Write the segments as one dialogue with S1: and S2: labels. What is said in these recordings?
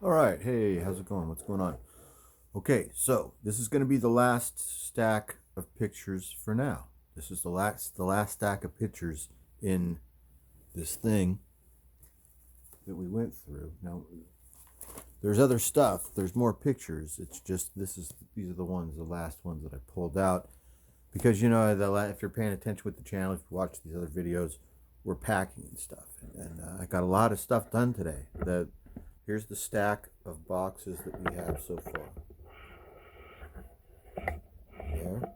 S1: All right, hey, how's it going? What's going on? Okay, so this is going to be the last stack of pictures for now. This is the last stack of pictures in this thing that we went through. Now, there's other stuff. There's more pictures. It's just these are the last ones that I pulled out because if you're paying attention with the channel, if you watch these other videos, we're packing and stuff, and I got a lot of stuff done today. Here's the stack of boxes that we have so far. There.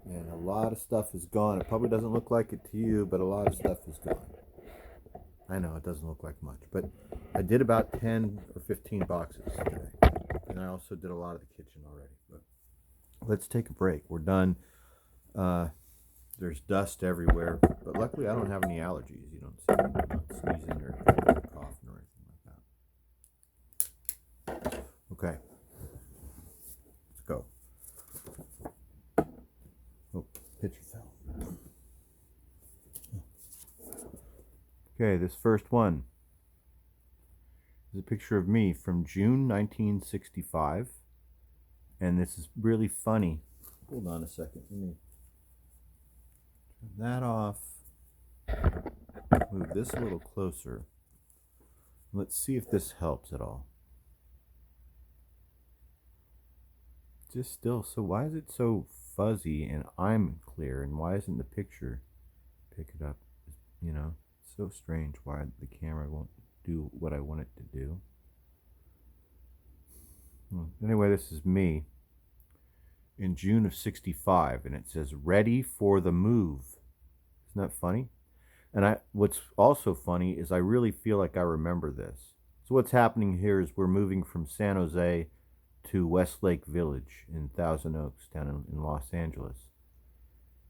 S1: And a lot of stuff is gone. It probably doesn't look like it to you, but a lot of stuff is gone. I know it doesn't look like much, but I did about 10 or 15 boxes today. And I also did a lot of the kitchen already. But let's take a break. We're done. There's dust everywhere, but luckily I don't have any allergies. You don't see me. I'm not sneezing or coughing or anything like that. Okay. Let's go. Oh, picture fell. Okay, this first one is a picture of me from June 1965. And this is really funny. Hold on a second. Let me turn that off. Move this a little closer. Let's see if this helps at all. Just still, so why is it so fuzzy and I'm clear, and why isn't the picture pick it up? It's so strange why the camera won't do what I want it to do. Anyway, this is me in June of 65, and it says ready for the move. Isn't that funny? And what's also funny is I really feel like I remember this. So what's happening here is we're moving from San Jose to Westlake Village in Thousand Oaks down in Los Angeles.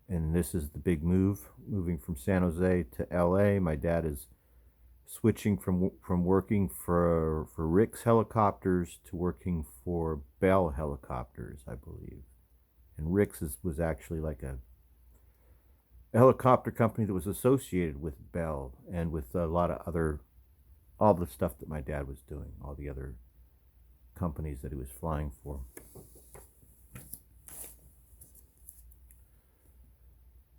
S1: And this is the big move, moving from San Jose to LA. My dad is switching from working for Rick's Helicopters to working for Bell Helicopters, I believe. And Rick's was actually like a helicopter company that was associated with Bell and with a lot of all the stuff that my dad was doing, all the other companies that he was flying for.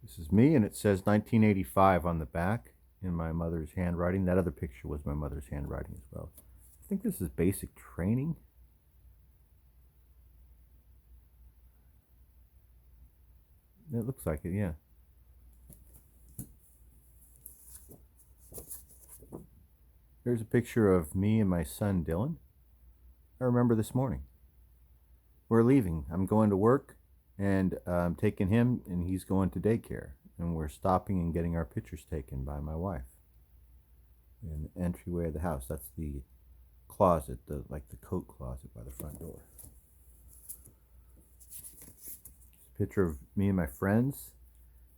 S1: This is me, and it says 1985 on the back in my mother's handwriting. That other picture was my mother's handwriting as well. I think this is basic training. It looks like it, yeah. Here's a picture of me and my son Dylan. I remember this morning. We're leaving. I'm going to work, and I'm taking him, and he's going to daycare. And we're stopping and getting our pictures taken by my wife in the entryway of the house. That's the closet, like the coat closet by the front door. Picture of me and my friends.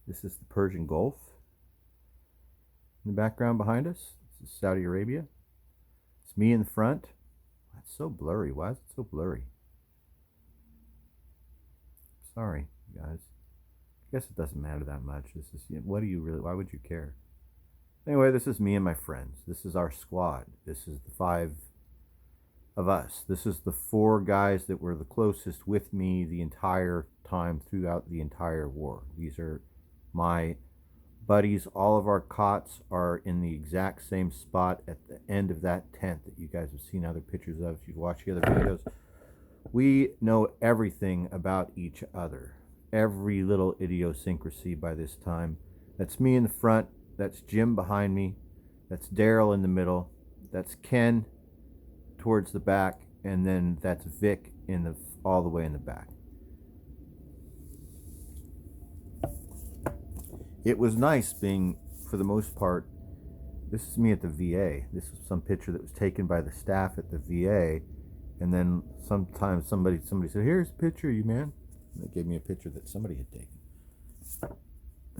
S1: This is the Persian Gulf. In the background behind us, this is Saudi Arabia. It's me in the front. That's so blurry. Why is it so blurry? Sorry, guys. I guess it doesn't matter that much. This is, what do you really, why would you care? Anyway, this is me and my friends. This is our squad. This is the 5 of us. This is the 4 guys that were the closest with me the entire time throughout the entire war. These are my buddies. All of our cots are in the exact same spot at the end of that tent that you guys have seen other pictures of. If you've watched the other videos, we know everything about each other. Every little idiosyncrasy by this time. That's me in the front. That's Jim behind me. That's Daryl in the middle. That's Ken towards the back, and then that's Vic all the way in the back. It was nice being, for the most part, this is me at the VA. This is some picture that was taken by the staff at the VA, and then sometimes somebody said, "Here's a picture of you, man." And they gave me a picture that somebody had taken.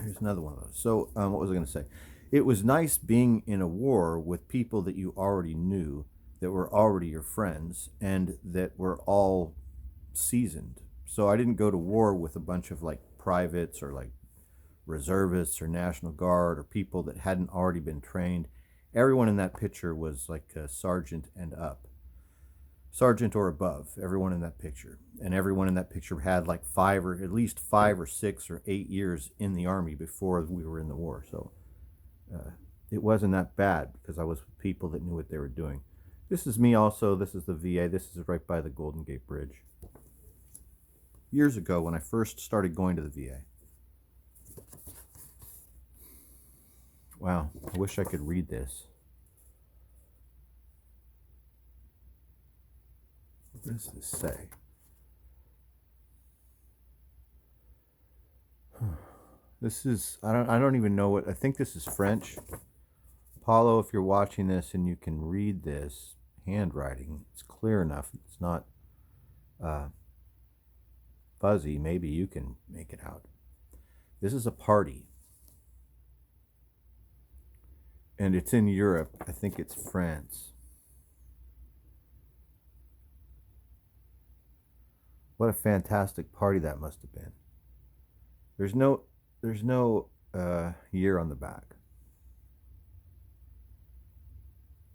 S1: Here's another one of those. So what was I going to say? It was nice being in a war with people that you already knew, that were already your friends, and that were all seasoned. So I didn't go to war with a bunch of like privates or like reservists or National Guard or people that hadn't already been trained. Everyone in that picture was like a sergeant and up. sergeant or above, everyone in that picture. And everyone in that picture had like at least 5 or 6 or 8 years in the Army before we were in the war. So it wasn't that bad because I was with people that knew what they were doing. This is me also. This is the VA. This is right by the Golden Gate Bridge. Years ago when I first started going to the VA. Wow, I wish I could read this. What does this say? This is, I don't even know what, I think this is French. Paulo, if you're watching this and you can read this handwriting, it's clear enough. It's not fuzzy. Maybe you can make it out. This is a party. And it's in Europe. I think it's France. What a fantastic party that must have been. There's no year on the back.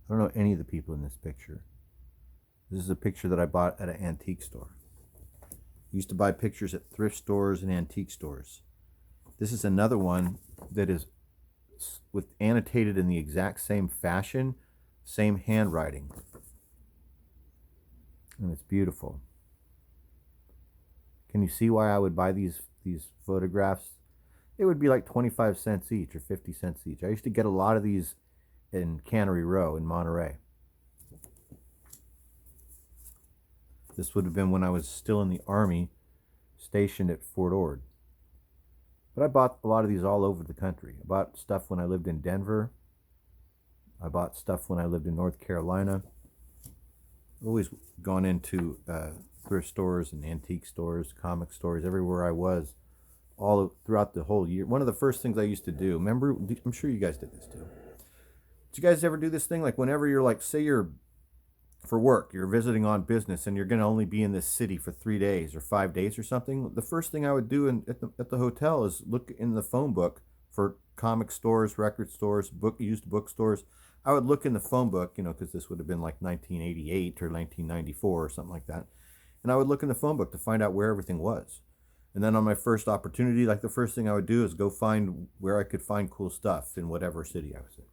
S1: I don't know any of the people in this picture. This is a picture that I bought at an antique store. I used to buy pictures at thrift stores and antique stores. This is another one that is annotated in the exact same fashion, same handwriting. And it's beautiful. Can you see why I would buy these photographs? It would be like 25 cents each or 50 cents each. I used to get a lot of these in Cannery Row in Monterey. This would have been when I was still in the Army, stationed at Fort Ord. But I bought a lot of these all over the country. I bought stuff when I lived in Denver. I bought stuff when I lived in North Carolina. I've always gone into thrift stores and antique stores, comic stores, everywhere I was, throughout the whole year. One of the first things I used to do, remember, I'm sure you guys did this too. Did you guys ever do this thing? Like whenever you're like, say you're for work, you're visiting on business and you're going to only be in this city for 3 days or 5 days or something. The first thing I would do at the hotel is look in the phone book for comic stores, record stores, used bookstores. I would look in the phone book, because this would have been like 1988 or 1994 or something like that. And I would look in the phone book to find out where everything was. And then on my first opportunity, like the first thing I would do is go find where I could find cool stuff in whatever city I was in.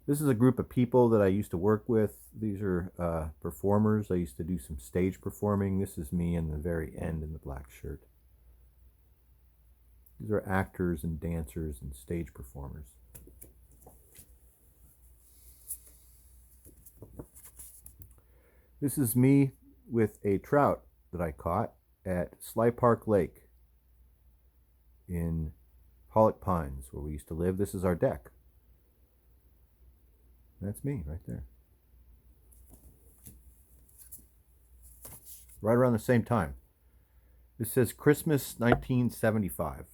S1: This is a group of people that I used to work with. These are performers. I used to do some stage performing. This is me in the very end in the black shirt. These are actors and dancers and stage performers. This is me with a trout that I caught at Sly Park Lake in Pollock Pines, where we used to live. This is our deck. That's me right there. Right around the same time. This says Christmas 1975.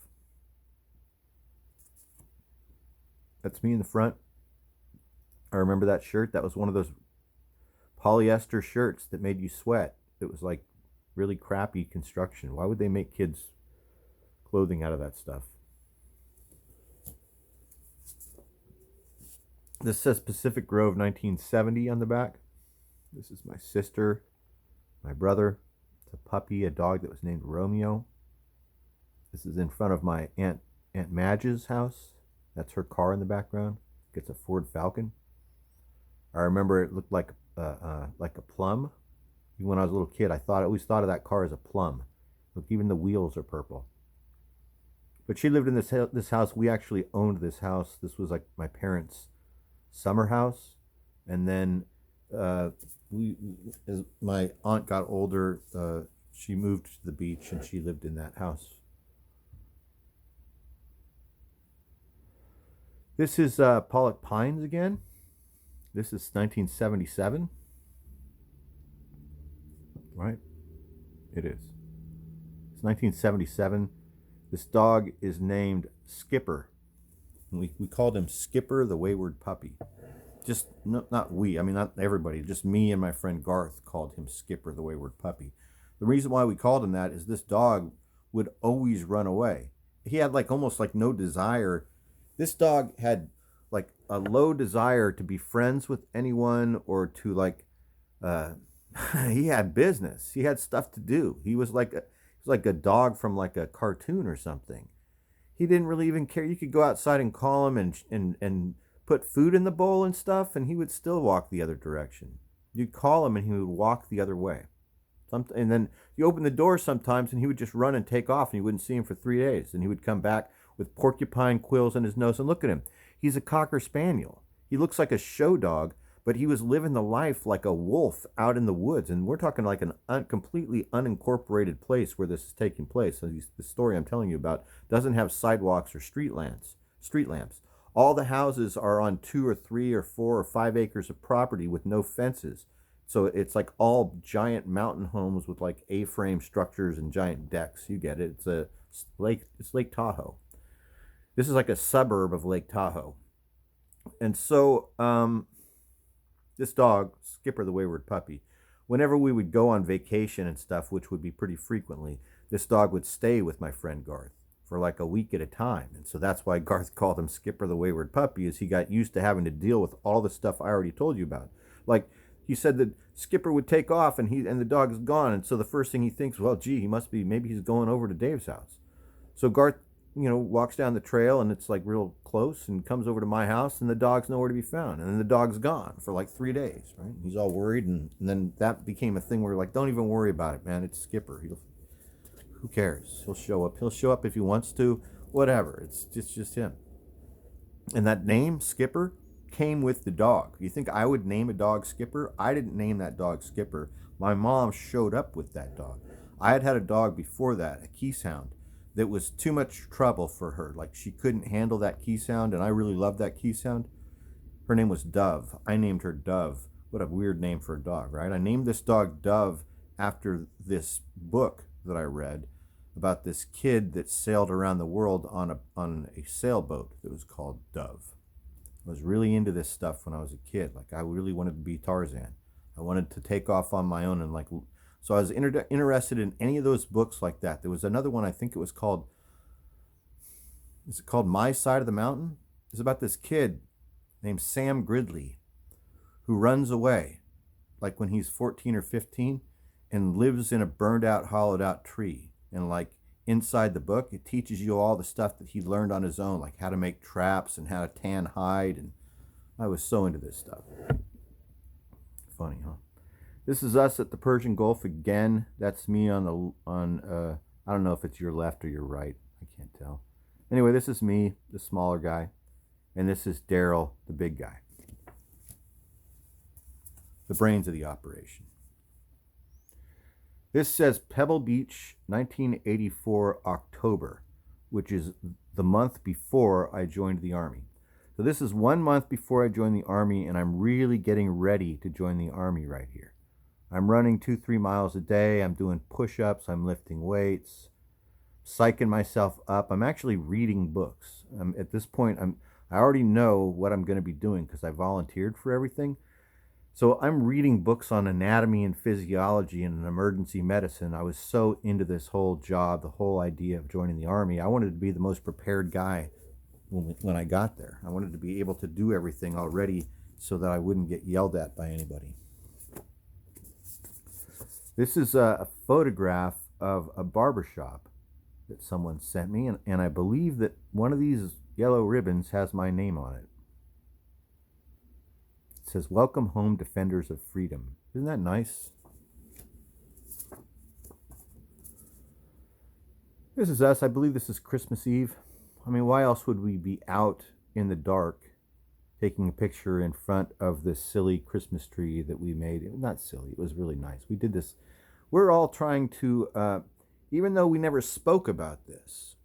S1: That's me in the front. I remember that shirt. That was one of those polyester shirts that made you sweat. It was like really crappy construction. Why would they make kids clothing out of that stuff? This says Pacific Grove 1970 on the back. This is my sister, my brother. It's a puppy, a dog that was named Romeo. This is in front of my Aunt Madge's house. That's her car in the background. It's a Ford Falcon. I remember it looked like a plum. Even when I was a little kid, I always thought of that car as a plum. Look, even the wheels are purple. But she lived in this house. We actually owned this house. This was like my parents' summer house, and then as my aunt got older, she moved to the beach and she lived in that house. This is Pollock Pines again. This is 1977. Right? It is. It's 1977. This dog is named Skipper. We called him Skipper, the wayward puppy. Not everybody, just me and my friend Garth called him Skipper, the wayward puppy. The reason why we called him that is this dog would always run away. He had almost no desire. This dog had a low desire to be friends with anyone or to He had business. He had stuff to do. He was like a dog from like a cartoon or something. He didn't really even care. You could go outside and call him and put food in the bowl and stuff, and he would still walk the other direction. You'd call him and he would walk the other way. And then you open the door sometimes and he would just run and take off and you wouldn't see him for 3 days. And he would come back with porcupine quills in his nose. And look at him. He's a Cocker Spaniel. He looks like a show dog, but he was living the life like a wolf out in the woods. And we're talking like an completely unincorporated place where this is taking place. So the story I'm telling you about doesn't have sidewalks or street lamps. Street lamps. All the houses are on 2 or 3 or 4 or 5 acres of property with no fences. So it's like all giant mountain homes with like A-frame structures and giant decks. You get it. It's Lake Tahoe. This is like a suburb of Lake Tahoe. And so this dog, Skipper the Wayward Puppy, whenever we would go on vacation and stuff, which would be pretty frequently, this dog would stay with my friend Garth for like a week at a time. And so that's why Garth called him Skipper the Wayward Puppy, is he got used to having to deal with all the stuff I already told you about. Like, he said that Skipper would take off and the dog is gone. And so the first thing he thinks, well, gee, maybe he's going over to Dave's house. So Garth, walks down the trail and it's like real close and comes over to my house and the dog's nowhere to be found. And then the dog's gone for like 3 days, right? He's all worried. And then that became a thing where we're like, don't even worry about it, man. It's Skipper. Who cares? He'll show up. He'll show up if he wants to, whatever. It's just him. And that name, Skipper, came with the dog. You think I would name a dog Skipper? I didn't name that dog Skipper. My mom showed up with that dog. I had a dog before that, a Keeshond, that was too much trouble for her. Like, she couldn't handle that Keeshond, and I really loved that Keeshond. Her name was Dove. I named her Dove. What a weird name for a dog, right? I named this dog Dove after this book that I read about this kid that sailed around the world on a sailboat that was called Dove. I was really into this stuff when I was a kid. Like, I really wanted to be Tarzan. I wanted to take off on my own and like. So I was interested in any of those books like that. There was another one, I think it was called. Is it called My Side of the Mountain? It's about this kid named Sam Gridley who runs away, like when he's 14 or 15, and lives in a burned out, hollowed out tree. And like inside the book, it teaches you all the stuff that he learned on his own, like how to make traps and how to tan hide. And I was so into this stuff. Funny, huh? This is us at the Persian Gulf again. That's me on I don't know if it's your left or your right. I can't tell. Anyway, this is me, the smaller guy, and this is Daryl, the big guy, the brains of the operation. This says Pebble Beach, 1984, October, which is the month before I joined the Army. So this is 1 month before I joined the Army, and I'm really getting ready to join the Army right here. I'm running 2-3 miles a day. I'm doing push-ups. I'm lifting weights, psyching myself up. I'm actually reading books. At this point, I already know what I'm going to be doing because I volunteered for everything. So I'm reading books on anatomy and physiology and emergency medicine. I was so into this whole job, the whole idea of joining the Army. I wanted to be the most prepared guy when I got there. I wanted to be able to do everything already so that I wouldn't get yelled at by anybody. This is a photograph of a barbershop that someone sent me, and I believe that one of these yellow ribbons has my name on it. It says, "Welcome home, defenders of freedom." Isn't that nice? This is us. I believe this is Christmas Eve. I mean, why else would we be out in the dark taking a picture in front of this silly Christmas tree that we made? Not silly. It was really nice. We did this. We're all trying to, even though we never spoke about this,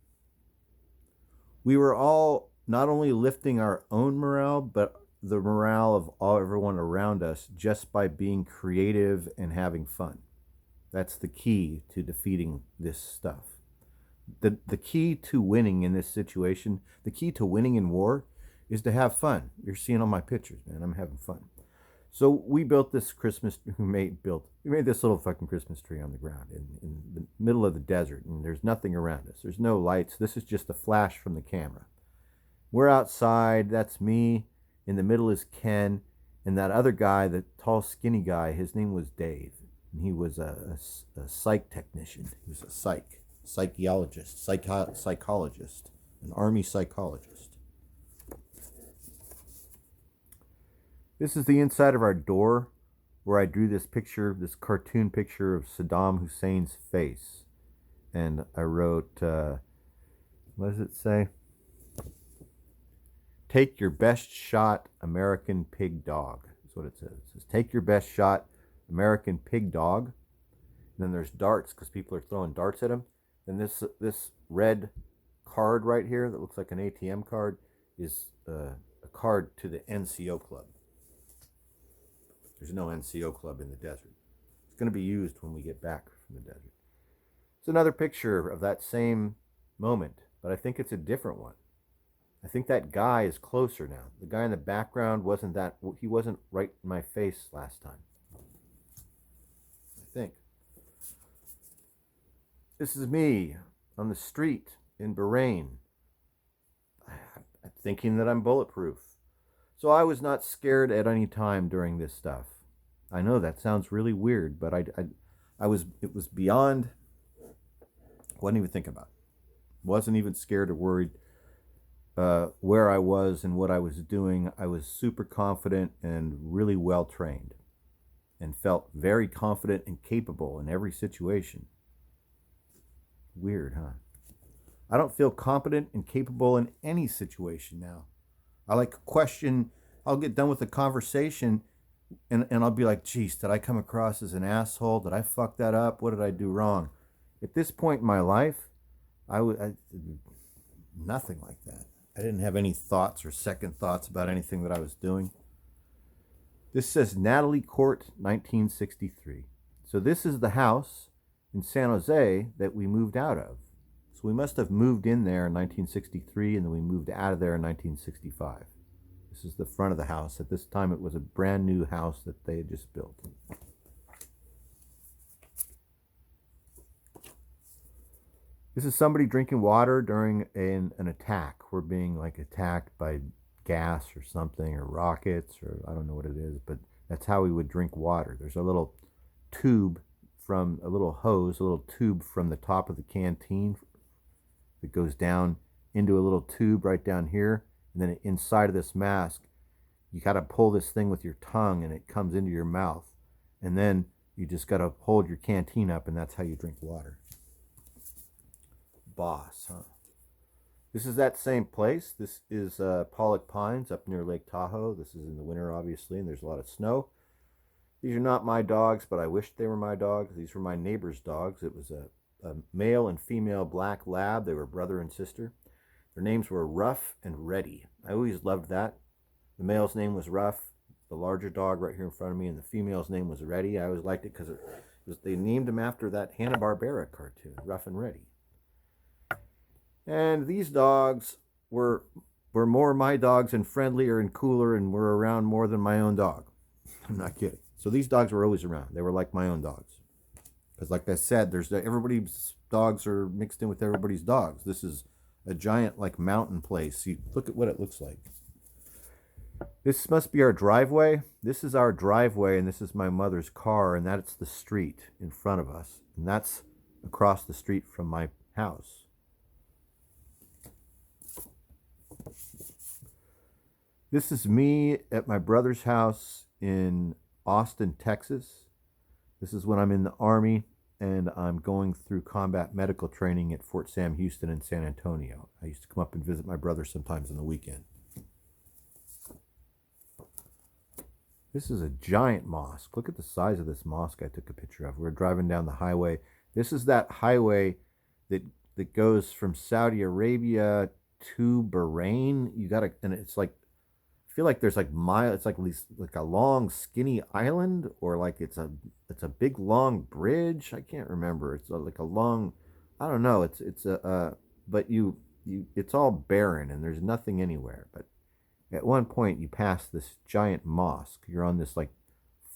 S1: we were all not only lifting our own morale, but the morale of everyone around us just by being creative and having fun. That's the key to defeating this stuff. The key to winning in this situation, the key to winning in war, is to have fun. You're seeing all my pictures, man. I'm having fun. So we built this we made this little fucking Christmas tree on the ground in the middle of the desert, and there's nothing around us. There's no lights. This is just a flash from the camera. We're outside. That's me. In the middle is Ken, and that other guy, the tall, skinny guy, his name was Dave. and he was a psych technician. He was a psychologist, an army psychologist. This is the inside of our door where I drew this picture, this cartoon picture of Saddam Hussein's face. And I wrote, what does it say? Take your best shot, American pig dog. That's what it says. It says, take your best shot, American pig dog. And then there's darts because people are throwing darts at him. And this red card right here that looks like an ATM card is a card to the NCO club. There's no NCO club in the desert. It's going to be used when we get back from the desert. It's another picture of that same moment, but I think it's a different one. I think that guy is closer now. The guy in the background he wasn't right in my face last time. I think. This is me on the street in Bahrain, thinking that I'm bulletproof. So I was not scared at any time during this stuff. I know that sounds really weird, but it was beyond, wasn't even thinking about it. Wasn't even scared or worried where I was and what I was doing. I was super confident and really well trained and felt very confident and capable in every situation. Weird, huh? I don't feel competent and capable in any situation now. I like question, I'll get done with the conversation and I'll be like, geez, did I come across as an asshole? Did I fuck that up? What did I do wrong? At this point in my life, nothing like that. I didn't have any thoughts or second thoughts about anything that I was doing. This says Natalie Court, 1963. So this is the house in San Jose that we moved out of. So we must have moved in there in 1963 and then we moved out of there in 1965. This is the front of the house. At this time, it was a brand new house that they had just built. This is somebody drinking water during an attack. We're being like attacked by gas or something, or rockets, or I don't know what it is, but that's how we would drink water. There's a little tube from a little hose, a little tube from the top of the canteen that goes down into a little tube right down here. And then inside of this mask, you got to pull this thing with your tongue and it comes into your mouth. And then you just got to hold your canteen up and that's how you drink water. Boss, huh? This is that same place. This is Pollock Pines up near Lake Tahoe. This is in the winter, obviously, and there's a lot of snow. These are not my dogs, but I wished they were my dogs. These were my neighbor's dogs. It was a male and female black lab. They were brother and sister. Their names were Ruff and Reddy. I always loved that. The male's name was Ruff, the larger dog right here in front of me, and the female's name was Reddy. I always liked it because they named him after that Hanna-Barbera cartoon, Ruff and Reddy. And these dogs were more my dogs and friendlier and cooler and were around more than my own dog. I'm not kidding. So these dogs were always around. They were like my own dogs. Because like I said, everybody's dogs are mixed in with everybody's dogs. This is a giant like mountain place. You look at what it looks like. This must be our driveway. This is our driveway and this is my mother's car and that's the street in front of us. And that's across the street from my house. This is me at my brother's house in Austin, Texas. This is when I'm in the Army and I'm going through combat medical training at Fort Sam Houston in San Antonio. I used to come up and visit my brother sometimes on the weekend. This is a giant mosque. Look at the size of this mosque I took a picture of. We're driving down the highway. This is that highway that goes from Saudi Arabia to Bahrain. And it's like, I feel like there's like it's like a long skinny island, or like it's a big long bridge. I can't remember. It's like a long, I don't know. But it's all barren and there's nothing anywhere. But at one point you pass this giant mosque. You're on this like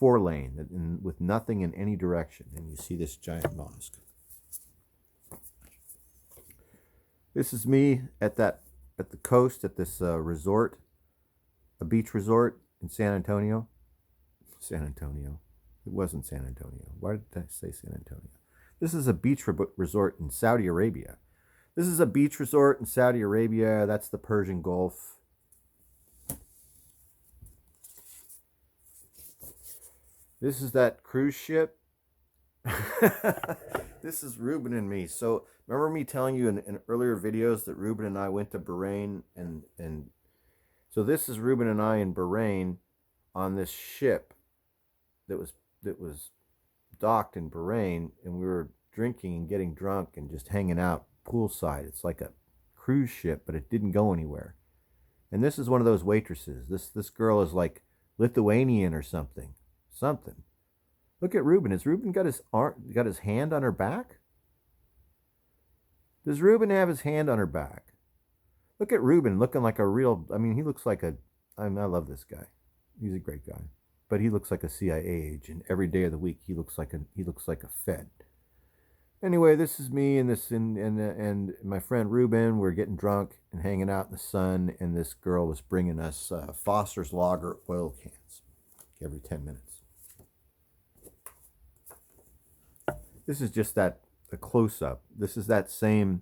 S1: 4-lane with nothing in any direction, and you see this giant mosque. This is me at the coast at this resort. A beach resort in San Antonio. It wasn't San Antonio. Why did I say San Antonio? This is a beach resort in Saudi Arabia. This is a beach resort in Saudi Arabia. That's the Persian Gulf. This is that cruise ship. This is Ruben and me. So remember me telling you in earlier videos that Ruben and I went to Bahrain, and so this is Ruben and I in Bahrain on this ship that was docked in Bahrain, and we were drinking and getting drunk and just hanging out poolside. It's like a cruise ship, but it didn't go anywhere. And this is one of those waitresses. This girl is like Lithuanian or something. Something. Look at Ruben. Has Ruben got his hand on her back? Does Ruben have his hand on her back? Look at Ruben looking like a real, I mean, he looks like I love this guy. He's a great guy. But he looks like a CIA agent. Every day of the week he looks like a Fed. Anyway, this is me and my friend Ruben. We're getting drunk and hanging out in the sun, and this girl was bringing us Foster's Lager oil cans every 10 minutes. This is just a close-up. This is that same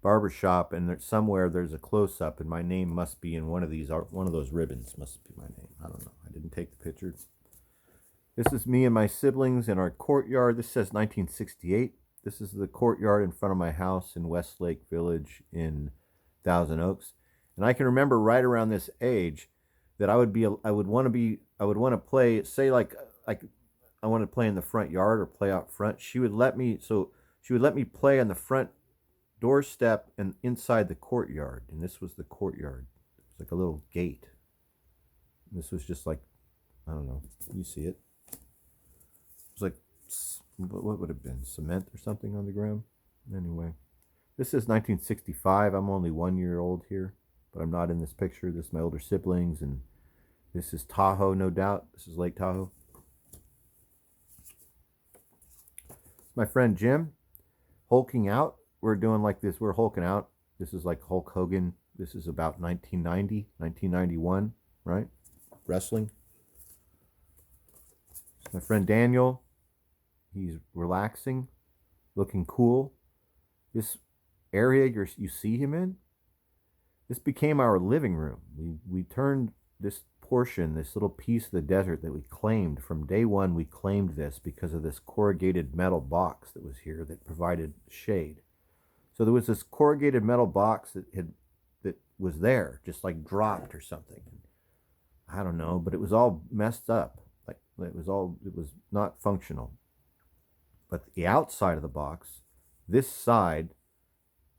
S1: barbershop, and somewhere there's a close-up, and my name must be in one of those ribbons. Must be my name. I don't know. I didn't take the picture. This is me and my siblings in our courtyard. This says 1968. This is the courtyard in front of my house in Westlake Village in Thousand Oaks. And I can remember right around this age that I would want to play, say like I want to play in the front yard or play out front. She would let me play on the front doorstep and inside the courtyard. And this was the courtyard. It's like a little gate. And this was just like, I don't know. You see it. It was like, what would it have been? Cement or something on the ground? Anyway, this is 1965. I'm only 1 year old here, but I'm not in this picture. This is my older siblings, and this is Tahoe, no doubt. This is Lake Tahoe. My friend Jim, hulking out. We're doing like this. We're hulking out. This is like Hulk Hogan. This is about 1990, 1991, right? Wrestling. My friend Daniel, he's relaxing, looking cool. This area you see him in, this became our living room. We turned this portion, this little piece of the desert that we claimed from day one. We claimed this because of this corrugated metal box that was here that provided shade. So there was this corrugated metal box that was there, just like dropped or something. I don't know, but it was all messed up. Like it was not functional. But the outside of the box, this side,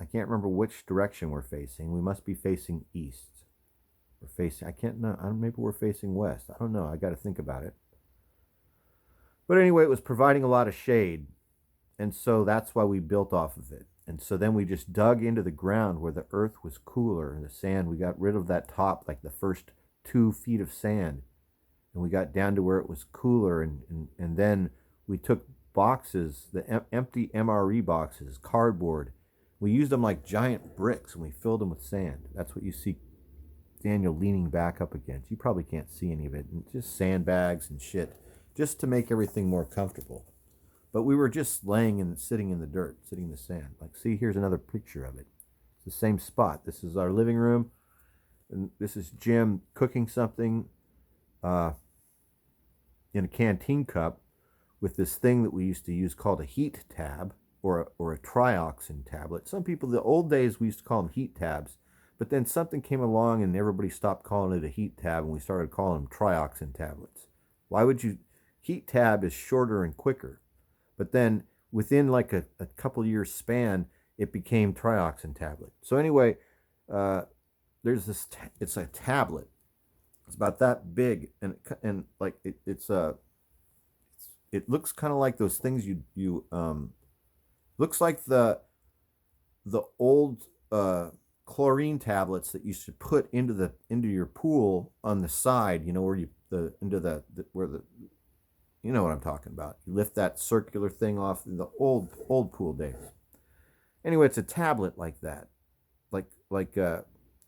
S1: I can't remember which direction we're facing. We must be facing east. We're facing, I can't know, maybe we're facing west. I don't know. I got to think about it. But anyway, it was providing a lot of shade. And so that's why we built off of it. And so then we just dug into the ground where the earth was cooler and the sand. We got rid of that top, like the first 2 feet of sand. And we got down to where it was cooler. And then we took boxes, the empty MRE boxes, cardboard. We used them like giant bricks and we filled them with sand. That's what you see Daniel leaning back up against. You probably can't see any of it. And just sandbags and shit, just to make everything more comfortable. But we were just laying and sitting in the dirt, sitting in the sand. Like, see, here's another picture of it. It's the same spot. This is our living room. And this is Jim cooking something in a canteen cup with this thing that we used to use called a heat tab or a trioxin tablet. Some people, the old days, we used to call them heat tabs. But then something came along and everybody stopped calling it a heat tab and we started calling them trioxin tablets. Why would you? Heat tab is shorter and quicker. But then within like a couple years span, it became trioxin tablet. So anyway, there's this, it's a tablet. It's about that big and like it looks kind of like those things you looks like the old chlorine tablets that you should put into your pool on the side, you know, where you know what I'm talking about. You lift that circular thing off in the old pool days. Anyway, it's a tablet like that,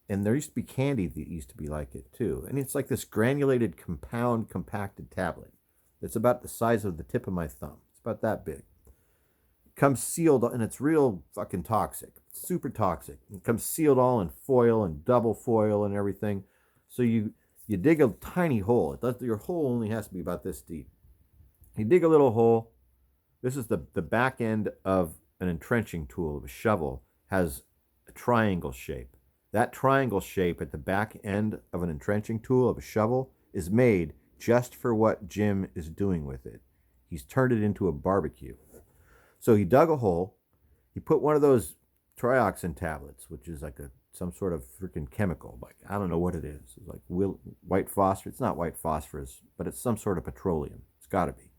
S1: and there used to be candy that used to be like it too, and it's like this granulated compound compacted tablet. It's about the size of the tip of my thumb. It's about that big. It comes sealed, and it's real fucking toxic. It's super toxic. It comes sealed all in foil and double foil and everything. So you dig a tiny hole. Your hole only has to be about this deep. You dig a little hole. This is the back end of an entrenching tool, of a shovel, has a triangle shape. That triangle shape at the back end of an entrenching tool, of a shovel, is made just for what Jim is doing with it. He's turned it into a barbecue. So he dug a hole. He put one of those trioxin tablets, which is like some sort of freaking chemical. Like, I don't know what it is. It's like white phosphorus. It's not white phosphorus, but it's some sort of petroleum. It's got to be.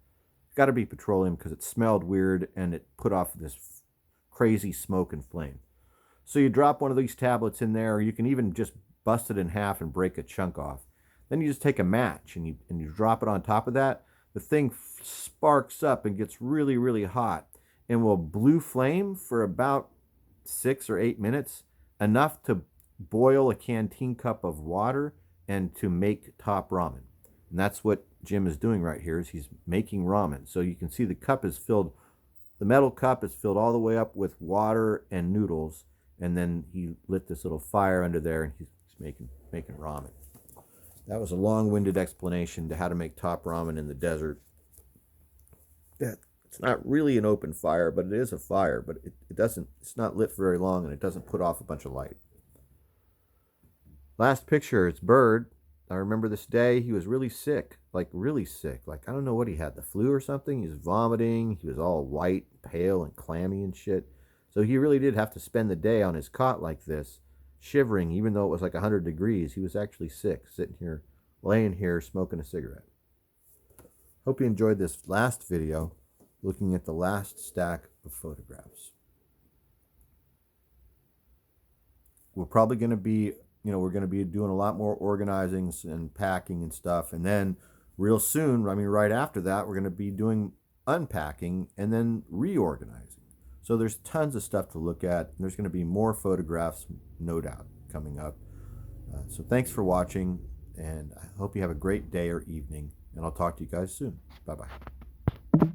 S1: It's got to be petroleum because it smelled weird and it put off this crazy smoke and flame. So you drop one of these tablets in there, or you can even just bust it in half and break a chunk off. Then you just take a match and you drop it on top of that. The thing sparks up and gets really, really hot and will blue flame for about 6 or 8 minutes, enough to boil a canteen cup of water and to make top ramen. And that's what Jim is doing right here, is he's making ramen. So you can see the cup is filled, the metal cup is filled all the way up with water and noodles, and then he lit this little fire under there and he's making ramen. That was a long-winded explanation to how to make top ramen in the desert. It's not really an open fire, but it is a fire, but it's not lit for very long, and it doesn't put off a bunch of light. Last picture, it's Bird. I remember this day. He was really sick, like really sick. Like, I don't know what he had, the flu or something. He was vomiting. He was all white, pale, and clammy and shit. So he really did have to spend the day on his cot like this, shivering, even though it was like 100 degrees. He was actually sick, sitting here, laying here, smoking a cigarette. Hope you enjoyed this last video, looking at the last stack of photographs. We're probably going to be, we're going to be doing a lot more organizing and packing and stuff. And then real soon, right after that, we're going to be doing unpacking and then reorganizing. So there's tons of stuff to look at. And there's going to be more photographs, no doubt, coming up. So thanks for watching, and I hope you have a great day or evening. And I'll talk to you guys soon. Bye-bye.